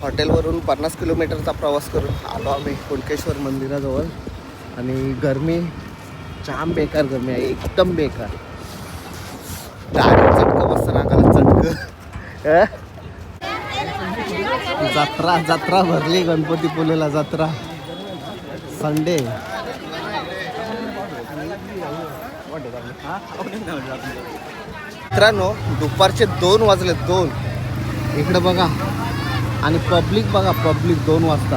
हॉटेलवरून 50 किलोमीटरचा प्रवास करून आलो आम्ही कुणकेश्वर मंदिराजवळ. आणि गरमी जाम बेकार गरमी आहे, एकदम बेकार. डायरेक्ट चटकं बसतं नाकाला चटकं. जत्रा जत्रा भरली गणपतीपुळेला, जत्रा संडे. मित्रांनो दुपारचे 2 वाजले, 2. इकडे बघा आणि पब्लिक बघा, पब्लिक 2 वाजता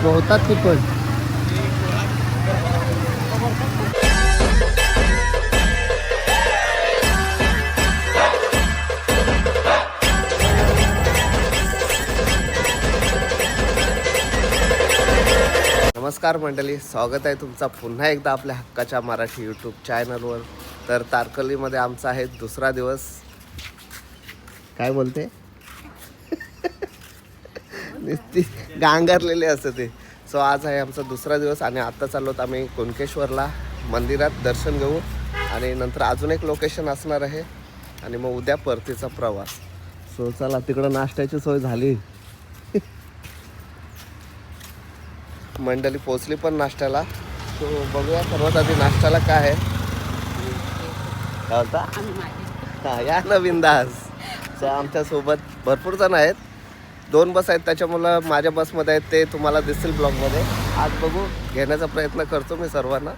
पोहतात ती पण. नमस्कार मंडळी, स्वागत आहे तुमचा पुन्हा एकदा आपल्या हक्काच्या मराठी यूट्यूब चॅनलवर. तर तारकर्लीमध्ये आमचा आहे दुसरा दिवस. काय बोलते नुसती गांगरलेले असते ते. सो आज आहे आमचा दुसरा दिवस आणि आत्ता चाललोत आम्ही कुणकेश्वरला मंदिरात दर्शन घेऊ आणि नंतर अजून एक लोकेशन असणार आहे आणि मग उद्या परतीचा प्रवास. सो चला, तिकडं नाश्त्याची सोय झाली. मंडळी पोचली पण नाश्त्याला. सो बघूया सर्वात आधी नाश्त्याला काय आहे. काय होता हा या नवीन दास. सो आमच्यासोबत भरपूर जण आहेत, 2 बस आहेत, त्याच्यामुळं माझ्या बसमध्ये आहेत ते तुम्हाला दिसतील ब्लॉगमध्ये. आज बघू, घेण्याचा प्रयत्न करतो मी सर्वांना.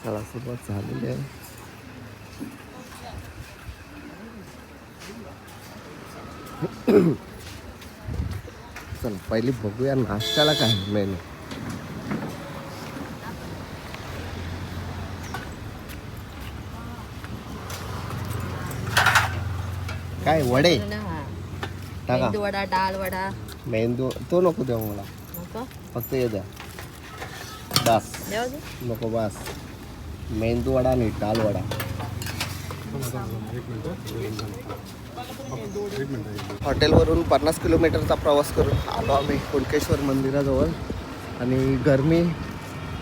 चला सुरुवात झालेली आहे. चला पहिली बघूया नाश्त्याला काय मेनू. काय वडे टाका, मेंदू वडा, डाळ वडा. मेंदू तो नको देऊ मला, नको फक्त हे द्या. बस देऊ दे. नको बस. मेंदू वडा आणि डाळ वडा. हॉटेलवरून 50 किलोमीटरचा प्रवास करून आलो आम्ही कुणकेश्वर मंदिराजवळ. आणि गरमी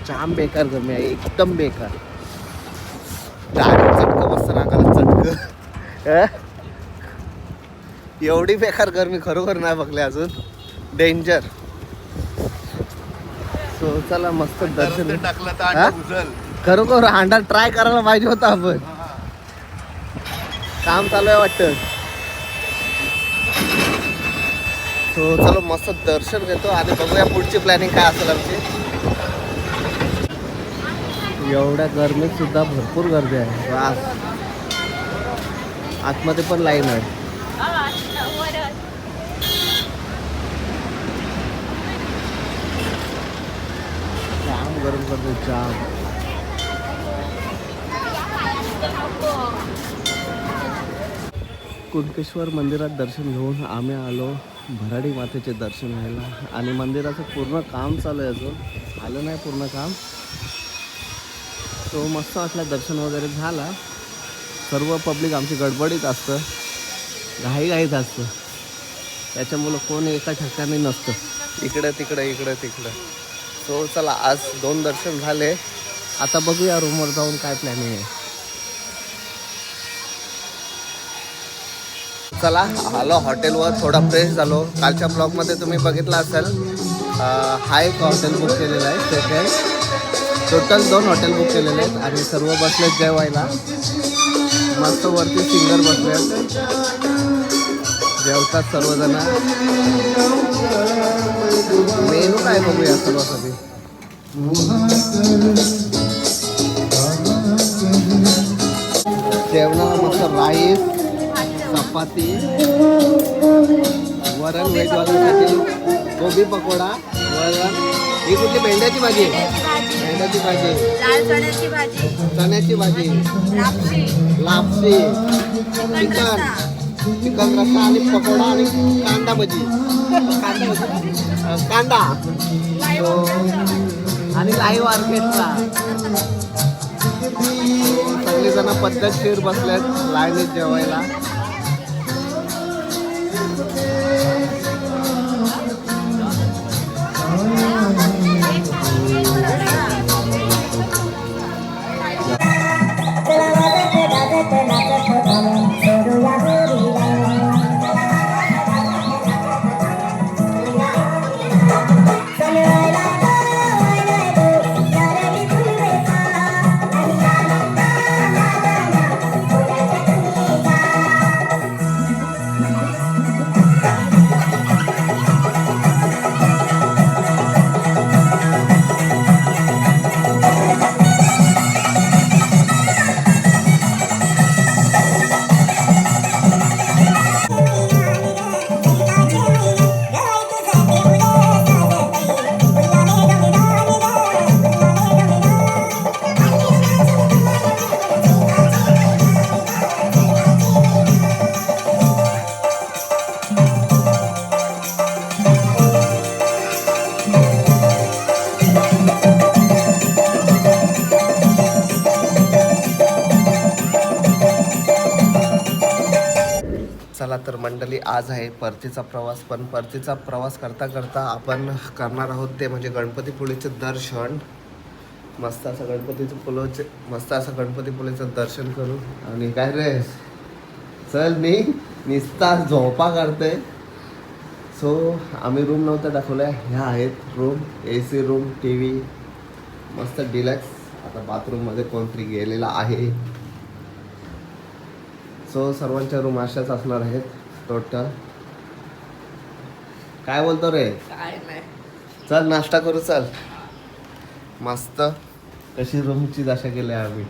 जाम बेकार गरमी आहे, एकदम बेकार. डायरेक्ट चटकं बसतं नाकाला चटकं. एवढी बेकार गरमी खरोखर नाही बघली अजून, डेंजर. सो चला मस्त दर्शन. खरोखर अंडा ट्राय करायला पाहिजे होता आपण. काम चालू आहे वाटतं. सो चलो मस्त दर्शन घेतो आणि बघूया पुढची प्लॅनिंग काय असेल आमची. एवढ्या गरमीत सुद्धा भरपूर गर्दी आहे. आतमध्ये पण लाईन आहे. जाम गरम करतो, जाम. कुणकेश्वर मंदिरात दर्शन घेऊन आम्ही आलो भराडी मातेचे दर्शन घ्यायला. आणि मंदिराचं पूर्ण काम चालू आहे, अजून आलं नाही पूर्ण काम. तो मस्त वाटलं, दर्शन वगैरे झाला. सर्व पब्लिक आमची गडबडीत असतं, घाईघाईत असतं, त्याच्यामुळं कोण एका ठिकाणी नसतं, इकडं तिकडं इकडं तिकडं. सो चला, आज 2 दर्शन झाले. आता बघूया रूमवर जाऊन काय प्लॅनिंग आहे. चला आलो हॉटेलवर, थोडा फ्रेश झालो. कालच्या ब्लॉगमध्ये तुम्ही बघितलं असेल, हा एक हॉटेल बुक केलेलं आहे सेकंड. टोटल 2 हॉटेल बुक केलेले आहेत आणि सर्व बसलेत जेवायला. मस्त वरती सिंगर बसले, जेवतात सर्वजण. मेनू काय बघूया सर्वांसाठी. जेवणाला मस्त राईस, चपाती, वरण व्हेजवाल्यांसाठी, गोबी पकोडा, वरण. ही कुठली भेंड्याची भाजी, भेंड्याची भाजी, चण्याची भाजी, चण्याची भाजी, लापशी, चिकन रस्सा आणि पकोडा आणि कांदा भजी, कांदा आणि लाईव्ह ऑर्केस्ट्रा. सगळेजण पद्धतशीर बसल्यात लाईनीत जेवायला. तर मंडळी आज आहे परतीचा प्रवास. पण परतीचा प्रवास करता करता आपण करणार आहोत ते म्हणजे गणपतीपुळेचे दर्शन. मस्त असं गणपतीपुळेचं दर्शन करू. आणि काय रे चल निस्ता झोपा काढते. सो आम्ही रूम नव्हतं दाखवल्या, ह्या आहेत रूम. AC रूम, TV मस्त डिलक्स. आता बाथरूममध्ये कोणतरी गेलेला आहे. सो सर्वांच्या रूम अशाच असणार आहेत टोटल. काय बोलतो रे? काय नाही. चल नाश्ता करू चल. मस्त कशी रूमची दशा केली आम्ही.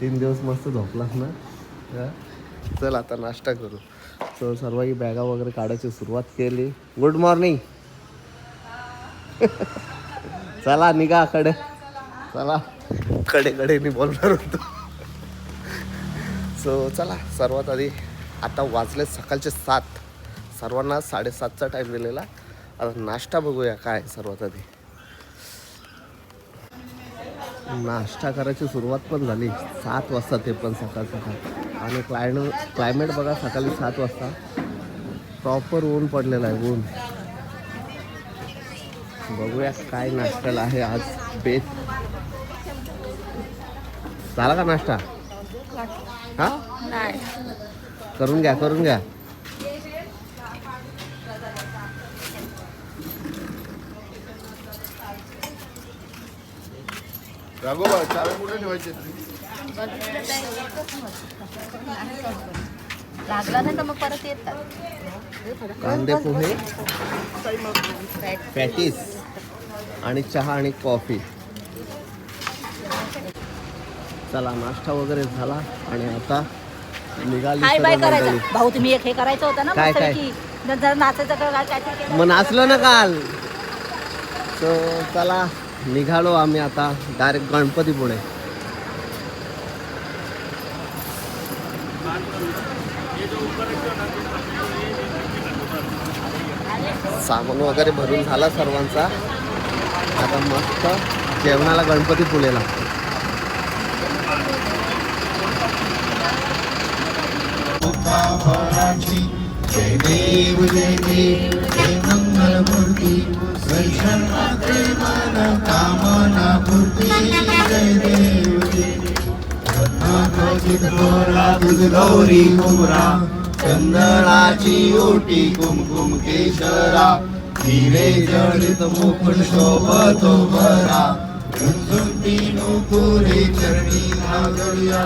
3 दिवस मस्त झोपलास ना. चल आता नाश्ता करू. सो सर्वही बॅगा वगैरे काढायची सुरुवात केली. Good morning. चला निघा कडे. चला कडे बोलणार होतो. सो चला सर्वात आधी आता वाजले सकाळचे 7. सर्वांना 7:30चा टाईम दिलेला. आता नाश्ता बघूया काय सर्वात आधी. नाश्ता करायची सुरुवात पण झाली 7 वाजता, ते पण सकाळ. आणि क्लायमेट बघा सकाळी 7 वाजता प्रॉपर ऊन पडलेलं आहे. ऊन बघूया काय नाश्त्याला आहे आज बेत. झाला का नाश्ता? हा नाही. करून घ्या. राघोबा चावे कुठे ठेवायचे? लागला नाही तर मग परत येतात. कांदे पोहे, पॅटीस आणि चहा आणि कॉफी. चला नाश्ता वगैरे झाला आणि आता निघाली हाय सर्व बाय मंडळी. करायचं. भाऊ तुम्ही एक हे करायचं होतं ना काय? मस्तपैकी. जर नाचायचं का काय केलं. मग नाचलो ना काल. सो चला निघालो आम्ही आता डायरेक्ट गणपतीपुळे. सामान वगैरे भरून झाला सर्वांचा. आता मस्त जेवणाला गणपतीपुळेला. जय देव जय देव जय मंगलमूर्ती दर्शन मात्रे मन कामना पूर्ती. जय देव रत्नाखचित थोरा तुझ गौरी कुमरा चंदनाची ओटी कुमकुम केशरा हिरे जडित मुकुट शोभतो भरा झुंझुंती नुपुरे चरणी नागरिया.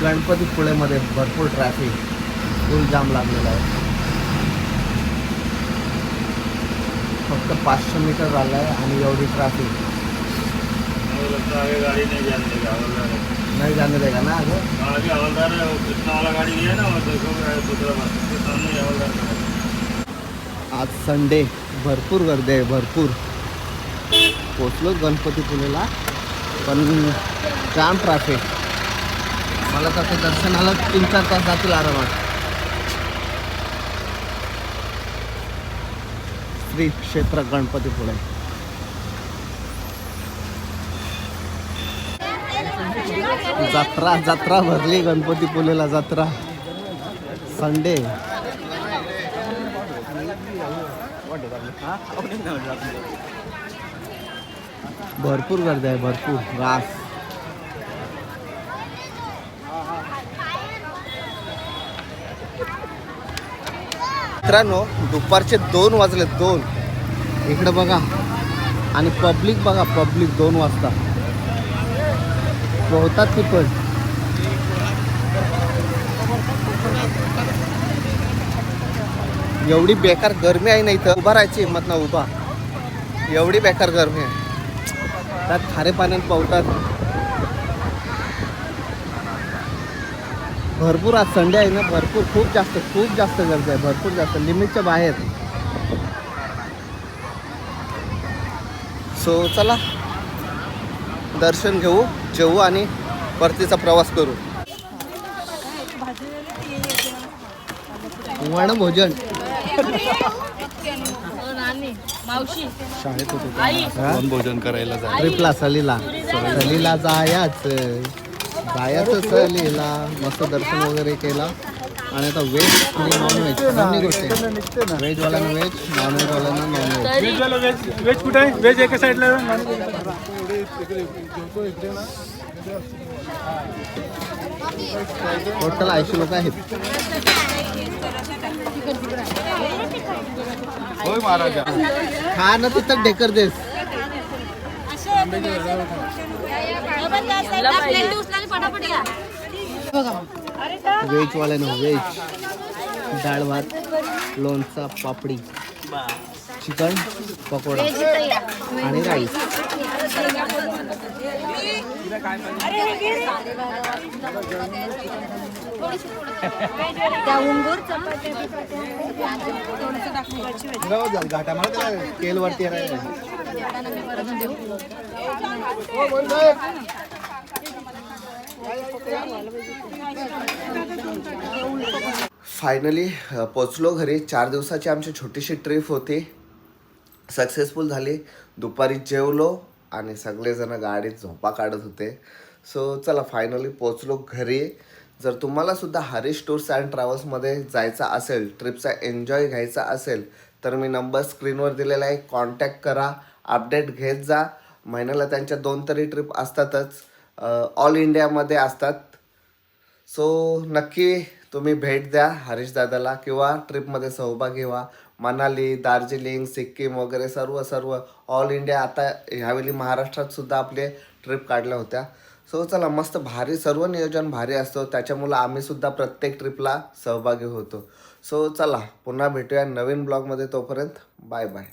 गणपतीपुळेमध्ये भरपूर ट्रॅफिक, फुल जाम लागलेला आहे. फक्त 500 मीटर झालं आहे आणि एवढी ट्रॅफिक. गाड़ी नहीं जाने देगा हवलदार है. नाही जाने देगा ना अगं. आगे हवलदार है, वो कृष्णा वाला गाड़ी है ना, वो देखो दूसरा बात उसके सामने ही हवलदार खड़ा है. आज संडे भरपूर गर्दी आहे, भरपूर. पोचलो गणपतीपुळेला पण जाम ट्रॅफिक. मला तर दर्शनाला 3-4 तास जातील आरामात. श्री क्षेत्र गणपतीपुळे. जत्रा जत्रा भरली गणपतीपुळेला जत्रा संडे. भरपूर गर्दी आहे भरपूर रास. मित्रांनो दुपारचे 2 वाजले 2. इकडे बघा आणि पब्लिक बघा पब्लिक 2 वाजता पोहतात ती पण. एवढी बेकार गरमी आहे ना इथं उभा राहायची हिंमत ना उभा. एवढी बेकार गरमी आहे. त्यात खारे पाण्यात पोहतात. भरपूर आज संडे आहे ना भरपूर खूप जास्त गर्दी आहे. भरपूर जास्त लिमिटच्या बाहेर. सो चला दर्शन घेऊ जेवू आणि परतीचा प्रवास करू. वनभोजन शाळेत होतो वनभोजन करायला जायचं. ट्रिपला सहलीला जायचं सहलीला. मस्त दर्शन वगैरे केला आणि आता व्हेज आणि नॉनव्हेज दोन्ही गोष्टी. व्हेजवाल्यांना व्हेज नॉनव्हेजवाल्यांना नॉनव्हेज. वेज कुठे आहे? वेज एका साईडला. टोटल 80 लोक आहेत. होय महाराजा. खा ना तिथं ढेकर देस. व्हेजवाल्यानं व्हेज डाळ भात लोणचा पापडी चिकन पकोडा आणि राईस. तेल वरती फायनली पोचलो घरी. 4 दिवसाची आमची छोटीशी ट्रिप होती. सक्सेसफुल झाली. दुपारी जेवलो आणि सगळेजण गाडीत झोपा काढत होते. सो चला फायनली पोचलो घरी. जर तुम्हाला सुद्धा हरीश टूर्स अँड ट्रॅव्हल्समध्ये जायचं असेल, ट्रिपचा एन्जॉय घ्यायचा असेल तर मी नंबर स्क्रीनवर दिलेला आहे. कॉन्टॅक्ट करा. अपडेट घेत जा. महिन्याला त्यांच्या 2 तरी ट्रिप असतातच. ऑल इंडियामध्ये असतात. सो नक्की तुम्ही भेट द्या हरीश दादाला किंवा ट्रिपमध्ये सहभागी व्हा. मनाली, दार्जिलिंग, सिक्कीम वगैरे सर्व ऑल इंडिया. आता ह्यावेळी महाराष्ट्रात सुद्धा आपले ट्रिप काढल्या होत्या. सो चला मस्त भारी सर्व नियोजन भारी असतो. त्याच्यामुळं आम्ही सुद्धा प्रत्येक ट्रिपला सहभागी होतो. सो चला पुन्हा भेटूया नवीन ब्लॉगमध्ये. तोपर्यंत बाय बाय.